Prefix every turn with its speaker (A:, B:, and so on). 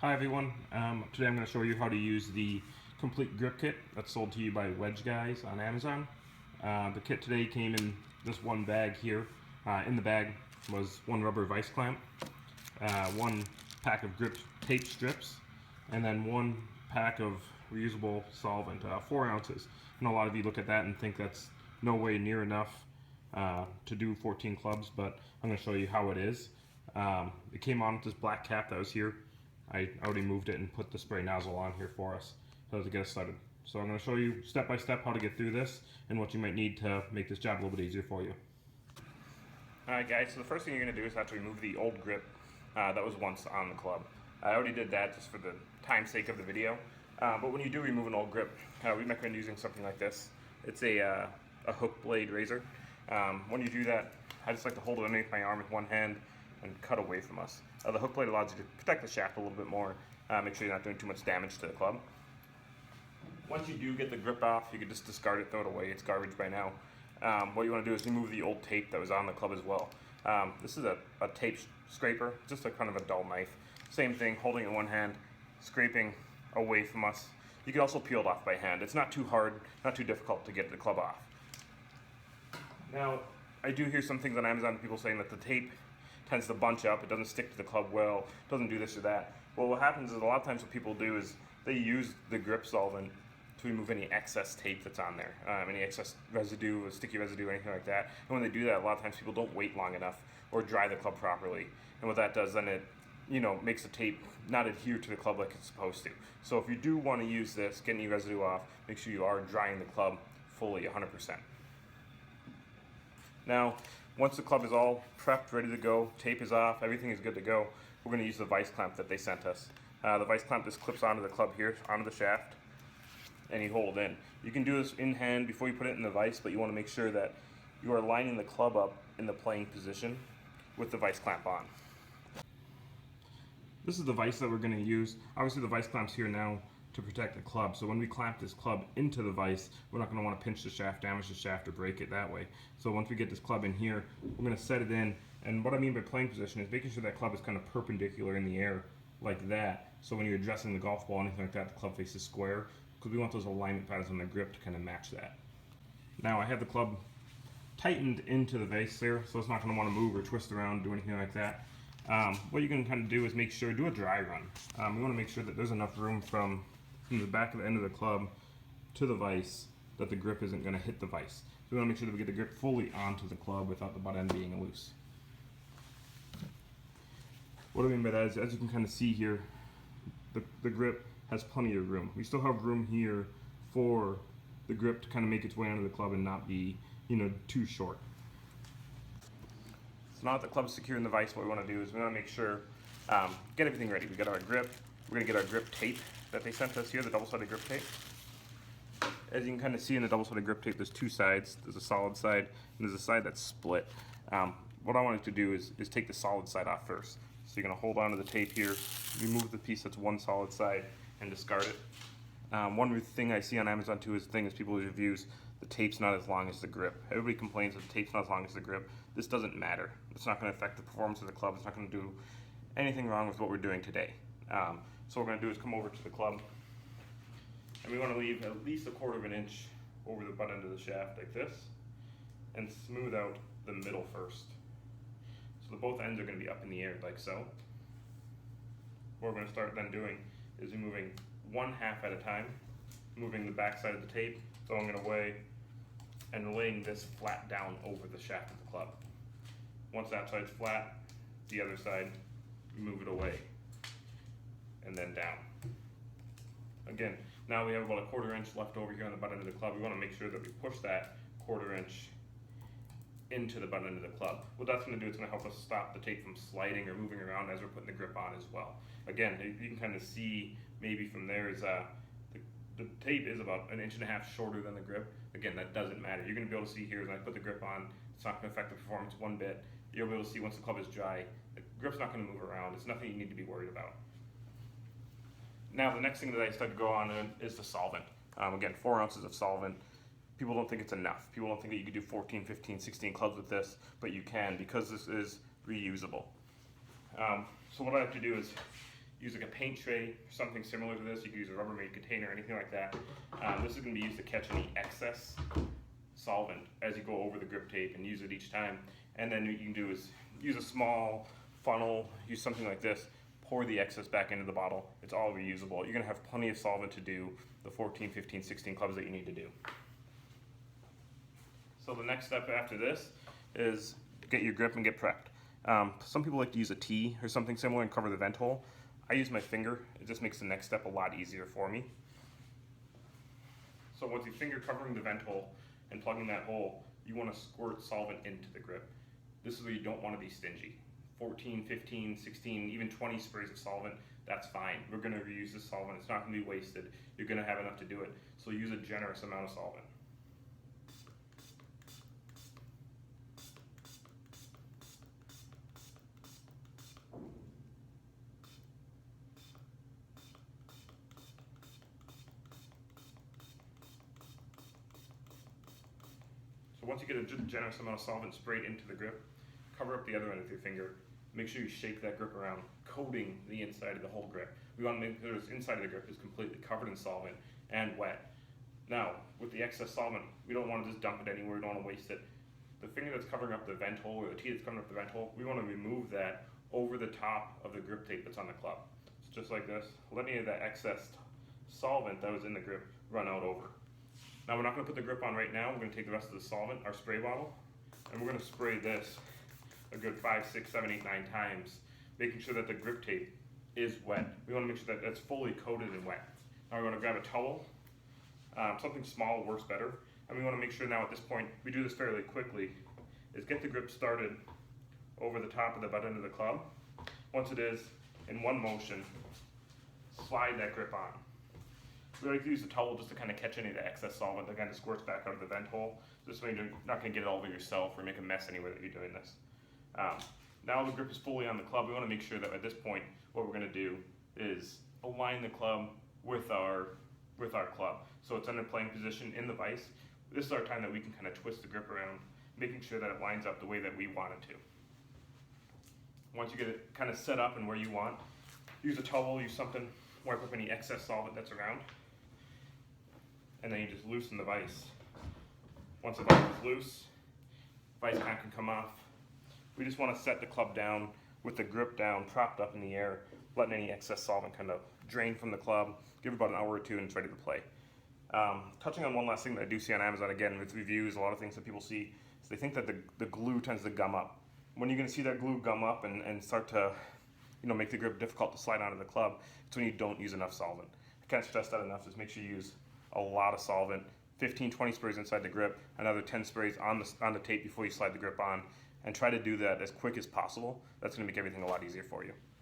A: Hi everyone, today I'm going to show you how to use the complete grip kit that's sold to you by Wedge Guys on Amazon. The kit today came in this one bag here. In the bag was one rubber vise clamp, one pack of grip tape strips, and then one pack of reusable solvent, 4 ounces. And a lot of you look at that and think that's no way near enough to do 14 clubs, but I'm going to show you how it is. It came on with this black cap that was here. I already moved it and put the spray nozzle on here for us to get us started. So I'm going to show you step by step how to get through this and what you might need to make this job a little bit easier for you. Alright guys, so the first thing you're going to do is have to remove the old grip that was once on the club. I already did that just for the time's sake of the video, but when you do remove an old grip, we recommend using something like this. It's a hook blade razor. When you do that, I just like to hold it underneath my arm with one hand and cut away from us. The hook blade allows you to protect the shaft a little bit more, make sure you're not doing too much damage to the club. Once you do get the grip off, you can just discard it, throw it away, it's garbage by now. What you want to do is remove the old tape that was on the club as well. This is a tape scraper, just a kind of a dull knife. Same thing, holding it in one hand, scraping away from us. You can also peel it off by hand. It's not too hard, not too difficult to get the club off. Now, I do hear some things on Amazon, people saying that the tape tends to bunch up, it doesn't stick to the club well, it doesn't do this or that. Well, what happens is a lot of times what people do is they use the grip solvent to remove any excess tape that's on there, any excess residue, sticky residue, anything like that. And when they do that, a lot of times people don't wait long enough or dry the club properly. And what that does, then it makes the tape not adhere to the club like it's supposed to. So if you do want to use this, get any residue off, make sure you are drying the club fully, 100%. Now, once the club is all prepped, ready to go, tape is off, everything is good to go, we're going to use the vise clamp that they sent us. The vise clamp just clips onto the club here, onto the shaft, and you hold in. You can do this in hand before you put it in the vise, but you want to make sure that you are lining the club up in the playing position with the vise clamp on. This is the vise that we're going to use. Obviously the vise clamp's here now to protect the club, so when we clamp this club into the vise, we're not going to want to pinch the shaft, damage the shaft, or break it that way. So once we get this club in here, we're going to set it in, and what I mean by playing position is making sure that club is kind of perpendicular in the air like that, so when you're addressing the golf ball, anything like that, the club face is square, because we want those alignment patterns on the grip to kind of match that. Now I have the club tightened into the vise there, so it's not going to want to move or twist around, do anything like that. What you can kind of do is make sure, do a dry run. We want to make sure that there's enough room from the back of the end of the club to the vise that the grip isn't going to hit the vise. So we want to make sure that we get the grip fully onto the club without the butt end being loose. What I mean by that is, as you can kind of see here, the grip has plenty of room. We still have room here for the grip to kind of make its way onto the club and not be, too short. So now that the club is secure in the vise, what we want to do is we want to make sure, get everything ready. We got our grip, we're going to get our grip tape that they sent us here, the double-sided grip tape. As you can kind of see in the double-sided grip tape, there's two sides. There's a solid side and there's a side that's split. What I wanted to do is take the solid side off first. So you're going to hold onto the tape here, remove the piece that's one solid side, and discard it. One thing I see on Amazon too is people's reviews, the tape's not as long as the grip. Everybody complains that the tape's not as long as the grip. This doesn't matter. It's not going to affect the performance of the club. It's not going to do anything wrong with what we're doing today. So what we're going to do is come over to the club, and we want to leave at least 1/4 inch over the butt end of the shaft like this, and smooth out the middle first. So both ends are going to be up in the air like so. What we're going to start then doing is removing 1/2 at a time, moving the back side of the tape, throwing it away, and laying this flat down over the shaft of the club. Once that side's flat, the other side, move it away, and then down. Again, now we have about 1/4 inch left over here on the butt end of the club. We want to make sure that we push that 1/4 inch into the butt end of the club. What that's going to do is going to help us stop the tape from sliding or moving around as we're putting the grip on as well. Again, you can kind of see maybe from there is the tape is about 1.5 inches shorter than the grip. Again, that doesn't matter. You're going to be able to see here as I put the grip on, it's not going to affect the performance one bit. You'll be able to see once the club is dry, the grip's not going to move around. It's nothing you need to be worried about. Now the next thing that I start to go on is the solvent. Again, 4 ounces of solvent. People don't think it's enough. People don't think that you could do 14, 15, 16 clubs with this, but you can because this is reusable. So what I have to do is use like a paint tray, something similar to this. You can use a Rubbermaid container, anything like that. This is going to be used to catch any excess solvent as you go over the grip tape and use it each time. And then what you can do is use a small funnel, use something like this, pour the excess back into the bottle. It's all reusable. You're going to have plenty of solvent to do the 14, 15, 16 clubs that you need to do. So the next step after this is get your grip and get prepped. Some people like to use a T or something similar and cover the vent hole. I use my finger. It just makes the next step a lot easier for me. So with your finger covering the vent hole and plugging that hole, you want to squirt solvent into the grip. This is where you don't want to be stingy. 14, 15, 16, even 20 sprays of solvent, that's fine. We're going to reuse this solvent. It's not going to be wasted. You're going to have enough to do it. So use a generous amount of solvent. So once you get a generous amount of solvent sprayed into the grip, cover up the other end with your finger. Make sure you shake that grip around, coating the inside of the whole grip. We want to make sure the inside of the grip is completely covered in solvent and wet. Now, with the excess solvent, we don't want to just dump it anywhere, we don't want to waste it. The finger that's covering up the vent hole, or the T that's covering up the vent hole, we want to remove that over the top of the grip tape that's on the club. So just like this, let any of that excess solvent that was in the grip run out over. Now we're not going to put the grip on right now. We're going to take the rest of the solvent, our spray bottle, and we're going to spray this a good 5, 6, 7, 8, 9 times, making sure that the grip tape is wet. We want to make sure that it's fully coated and wet. Now we're going to grab a towel. Something small works better. And we want to make sure now at this point, we do this fairly quickly, is get the grip started over the top of the butt end of the club. Once it is, in one motion, slide that grip on. We like to use the towel just to kind of catch any of the excess solvent that kind of squirts back out of the vent hole. This way you're not going to get it all over yourself or make a mess anywhere that you're doing this. Now the grip is fully on the club. We want to make sure that at this point, what we're going to do is align the club with our club. So it's in a playing position in the vise. This is our time that we can kind of twist the grip around, making sure that it lines up the way that we want it to. Once you get it kind of set up and where you want, use a towel, use something, wipe up any excess solvent that's around, and then you just loosen the vise. Once the vise is loose, vise clamp can come off. We just want to set the club down with the grip down, propped up in the air, letting any excess solvent kind of drain from the club. Give it about an hour or two and it's ready to play. Touching on one last thing that I do see on Amazon, again, with reviews, a lot of things that people see, is they think that the glue tends to gum up. When you're going to see that glue gum up and start to make the grip difficult to slide onto the club, it's when you don't use enough solvent. I can't stress that enough, just make sure you use a lot of solvent, 15, 20 sprays inside the grip, another 10 sprays on the tape before you slide the grip on, and try to do that as quick as possible. That's going to make everything a lot easier for you.